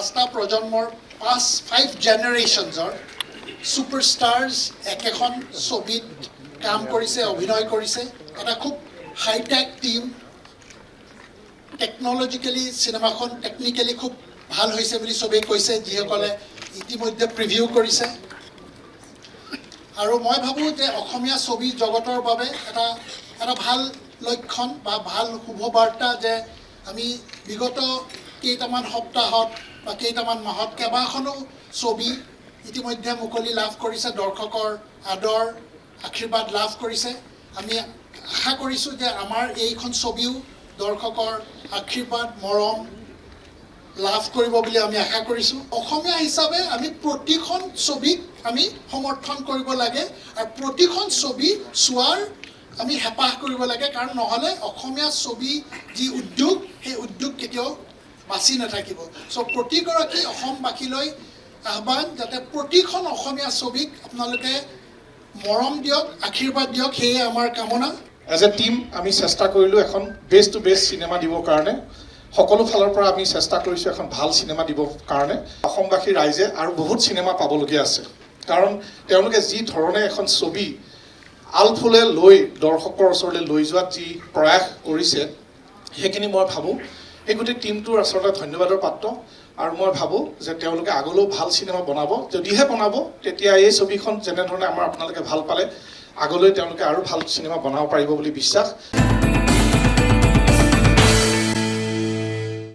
5টা প্ৰজন্মৰ 5 জেনেৰেশ্যনছৰ ছুপাৰষ্টাৰ্ছ একেখন ছবিত কাম কৰিছে, অভিনয় কৰিছে। এটা খুব হাইটেক টিম, টেকনলজিকেলি চিনেমাখন টেকনিকেলি খুব ভাল হৈছে বুলি চবেই কৈছে, যিসকলে ইতিমধ্যে প্ৰিভিউ কৰিছে। আৰু মই ভাবোঁ যে অসমীয়া ছবি জগতৰ বাবে এটা ভাল লক্ষণ বা ভাল শুভবাৰ্তা যে আমি বিগত কেইটামান সপ্তাহত বা কেইটামান মাহত কেইবাখনো ছবি ইতিমধ্যে মুকলি লাভ কৰিছে, দৰ্শকৰ আদৰ আশীৰ্বাদ লাভ কৰিছে। আমি আশা কৰিছোঁ যে আমাৰ এইখন ছবিও দৰ্শকৰ আশীৰ্বাদ মৰম লাভ কৰিব বুলি আমি আশা কৰিছোঁ। অসমীয়া হিচাপে আমি প্ৰতিখন ছবিক আমি সমৰ্থন কৰিব লাগে আৰু প্ৰতিখন ছবি চোৱাৰ আমি হেঁপাহ কৰিব লাগে, কাৰণ নহ'লে অসমীয়া ছবি যি উদ্যোগ সেই উদ্যোগ কেতিয়াও বাচি নাথাকিব। চ' প্ৰতিগৰাকী অসমবাসীলৈ আহ্বান যাতে প্ৰতিখন অসমীয়া ছবিক আপোনালোকে মৰম দিয়ক, আশীৰ্বাদ দিয়ক, সেয়ে আমাৰ কামনা। এজ এ টিম আমি চেষ্টা কৰিলোঁ এখন বেষ্ট টু বেষ্ট চিনেমা দিবৰ কাৰণে। সকলো ফালৰ পৰা আমি চেষ্টা কৰিছোঁ এখন ভাল চিনেমা দিবৰ কাৰণে। অসমবাসী ৰাইজে আৰু বহুত চিনেমা পাবলগীয়া আছে, কাৰণ তেওঁলোকে যি ধৰণে এখন ছবি আলফুলে লৈ দৰ্শকৰ ওচৰলৈ লৈ যোৱাত যি প্ৰয়াস কৰিছে, সেইখিনি মই ভাবোঁ এই গোটেই টিমটোৰ আচলতে ধন্যবাদৰ পাত্ৰ। আৰু মই ভাবোঁ যে তেওঁলোকে আগলৈও ভাল চিনেমা বনাব। যদিহে বনাব তেতিয়া এই ছবিখন যেনেধৰণে আপোনালোকে ভাল পালে, আগলৈ তেওঁলোকে আৰু ভাল চিনেমা বনাব পাৰিব বুলি বিশ্বাস।